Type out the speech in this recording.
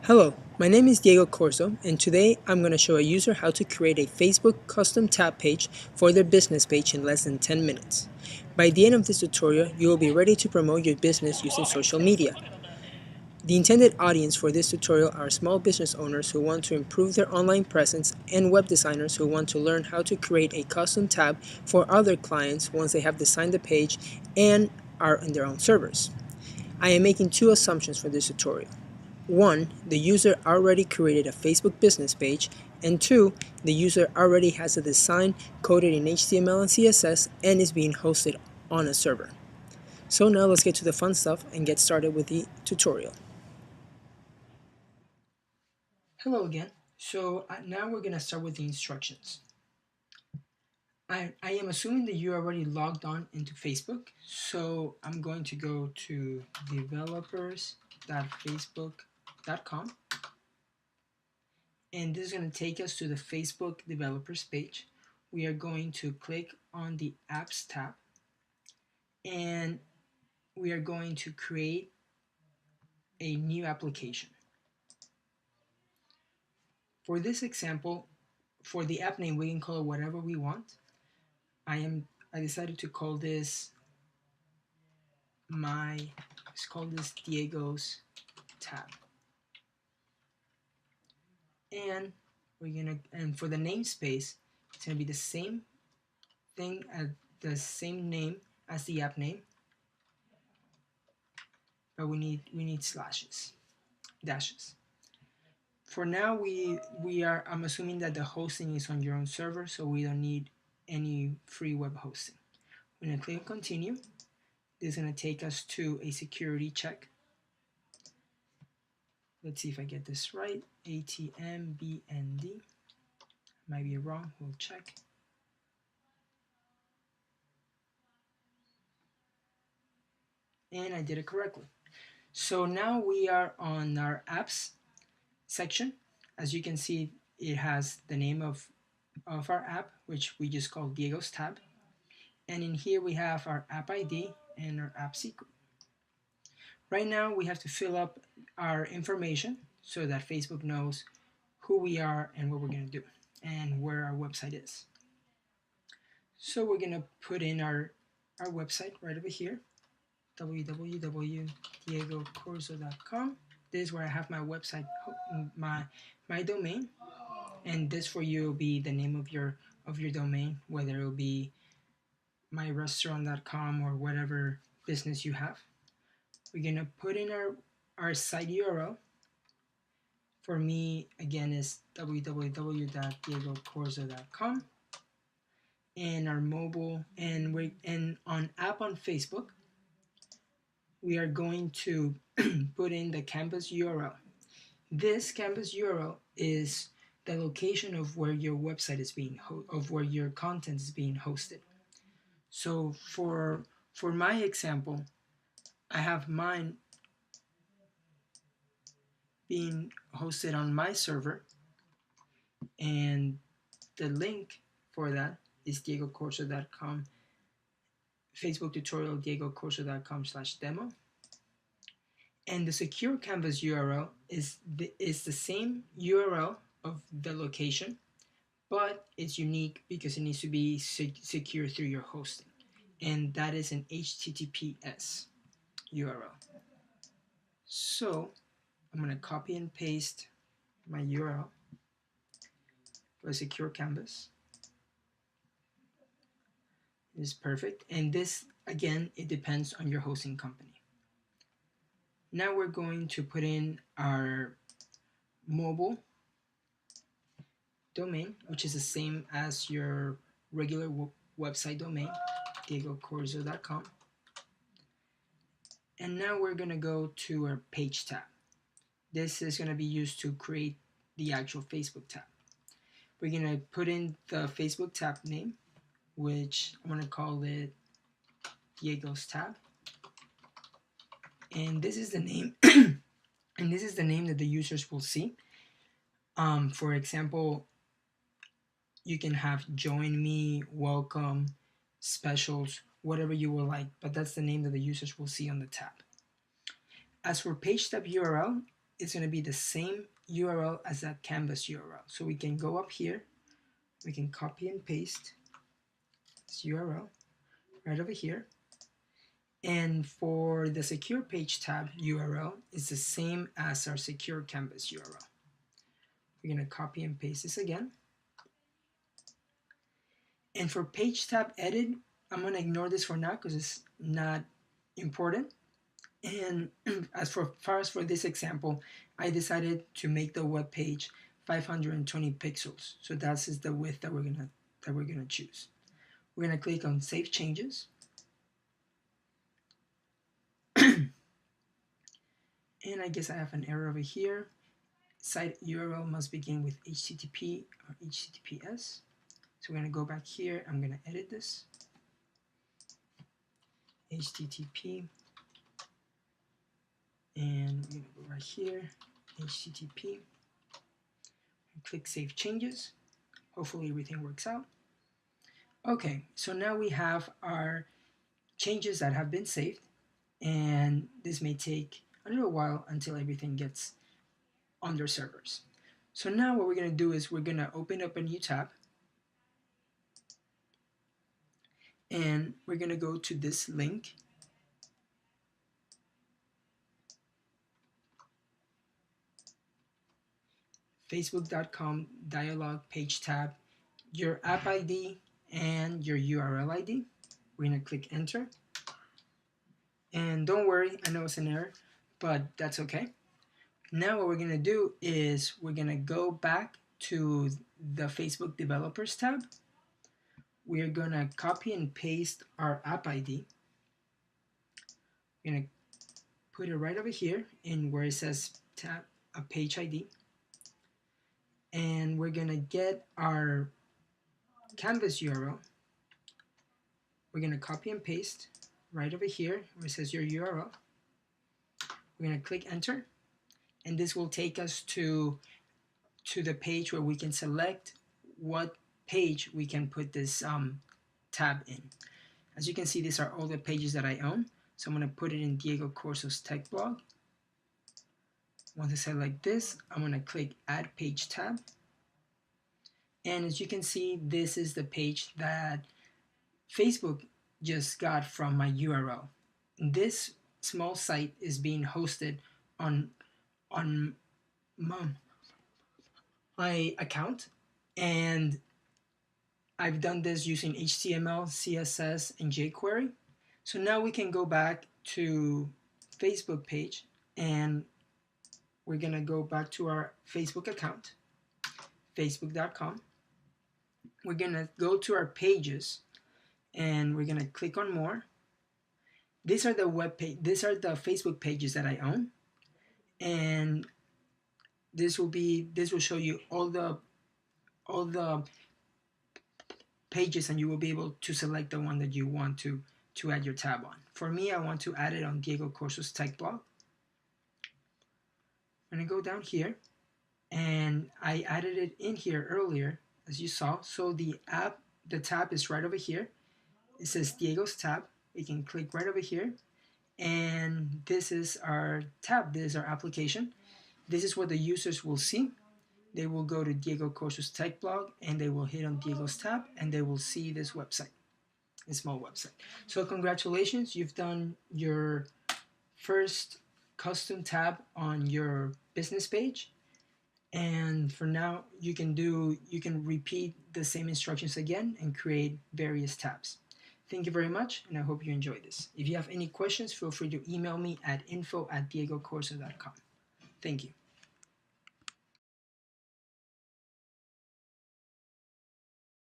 Hello, my name is Diego Corso, and today I'm going to show a user how to create a Facebook custom tab page for their business page in less than 10 minutes. By the end of this tutorial, you will be ready to promote your business using social media. The intended audience for this tutorial are small business owners who want to improve their online presence and web designers who want to learn how to create a custom tab for other clients once they have designed the page and are in their own servers. I am making two assumptions for this tutorial. One, the user already created a Facebook business page, and two, the user already has a design coded in HTML and CSS and is being hosted on a server. So now let's get to the fun stuff and get started with the tutorial. Hello again. So now we're going to start with the instructions. I am assuming that you already logged on into Facebook, so I'm going to go to developers.facebook.com, and this is going to take us to the Facebook developers page. We are going to click on the apps tab, and we are going to create a new application. For this example, for the app name, we can call it whatever we want. I decided to call this let's call this Diego's tab. And and for the namespace, it's gonna be the same thing as the same name as the app name, but we need dashes. For now, I'm assuming that the hosting is on your own server, so we don't need any free web hosting. We're gonna click continue. This is gonna take us to a security check. Let's see if I get this right. ATMBND. Might be wrong. We'll check. And I did it correctly. So now we are on our apps section. As you can see, it has the name of our app, which we just call Diego's tab. And in here we have our app ID and our app secret. Right now we have to fill up our information so that Facebook knows who we are and what we're going to do and where our website is. So we're going to put in our website right over here, www.diegocorso.com. This is where I have my website, my domain, and this for you will be the name of your domain, whether it will be myrestaurant.com or whatever business you have. We're gonna put in our site URL. For me, again, is www.diegocorso.com, and our mobile and on app on Facebook, we are going to put in the campus URL. This campus URL is the location of where your website is of where your content is being hosted. So for my example, I have mine being hosted on my server, and the link for that is diegocorso.com, Facebook tutorial diegocorso.com/demo. And the secure canvas URL is the same URL of the location, but it's unique because it needs to be secure through your hosting, and that is an HTTPS URL. So I'm going to copy and paste my URL for a secure canvas. This is perfect, and this again, it depends on your hosting company. Now we're going to put in our mobile domain, which is the same as your regular website domain, diegocorso.com. And now we're going to go to our page tab. This is going to be used to create the actual Facebook tab. We're going to put in the Facebook tab name, which I'm going to call it Diego's tab. And this is the name and this is the name that the users will see. For example, you can have join me, welcome, specials, whatever you will like, but that's the name that the users will see on the tab. As for page tab URL, it's going to be the same URL as that Canvas URL. So we can go up here, we can copy and paste this URL right over here. And for the secure page tab URL, it's the same as our secure Canvas URL. We're going to copy and paste this again. And for page tab edit, I'm going to ignore this for now because it's not important. And as far as for this example, I decided to make the web page 520 pixels. So that's the width that we're gonna choose. We're gonna click on Save Changes. And I guess I have an error over here. Site URL must begin with HTTP or HTTPS. So we're gonna go back here. I'm gonna edit this. HTTP. And we're gonna go right here, HTTP. Click Save Changes. Hopefully everything works out. Okay, so now we have our changes that have been saved, and this may take a little while until everything gets on their servers. So now what we're going to do is we're going to open up a new tab, and we're going to go to this link. Facebook.com dialog page tab, your app ID and your URL ID. We're going to click enter. And don't worry, I know it's an error, but that's okay. Now what we're going to do is we're going to go back to the Facebook Developers tab. We're going to copy and paste our app ID. We're going to put it right over here in where it says tab a page ID. And we're going to get our Canvas URL. We're going to copy and paste right over here where it says your URL. We're going to click enter, and this will take us to the page where we can select what page we can put this tab in. As you can see, these are all the pages that I own. So I'm going to put it in Diego Corso's tech blog. Once I select this, I'm going to click Add Page tab. And as you can see, this is the page that Facebook just got from my URL. This small site is being hosted on my account, and I've done this using HTML, CSS, and jQuery. So now we can go back to Facebook page, and we're gonna go back to our Facebook account, facebook.com. We're gonna go to our pages, and we're gonna click on more. These are the these are the Facebook pages that I own, and this will show you all the pages, and you will be able to select the one that you want to add your tab on. For me, I want to add it on Diego Corso's tech blog. I'm gonna go down here, and I added it in here earlier, as you saw. So the tab is right over here. It says Diego's tab. We can click right over here, and this is our tab. This is our application. This is what the users will see. They will go to Diego Corso's tech blog, and they will hit on Diego's tab, and they will see this website, a small website. So congratulations, you've done your first custom tab on your business page. And for now, you can repeat the same instructions again and create various tabs. Thank you very much, and I hope you enjoyed this. If you have any questions, feel free to email me at info@diegocorso.com. Thank you.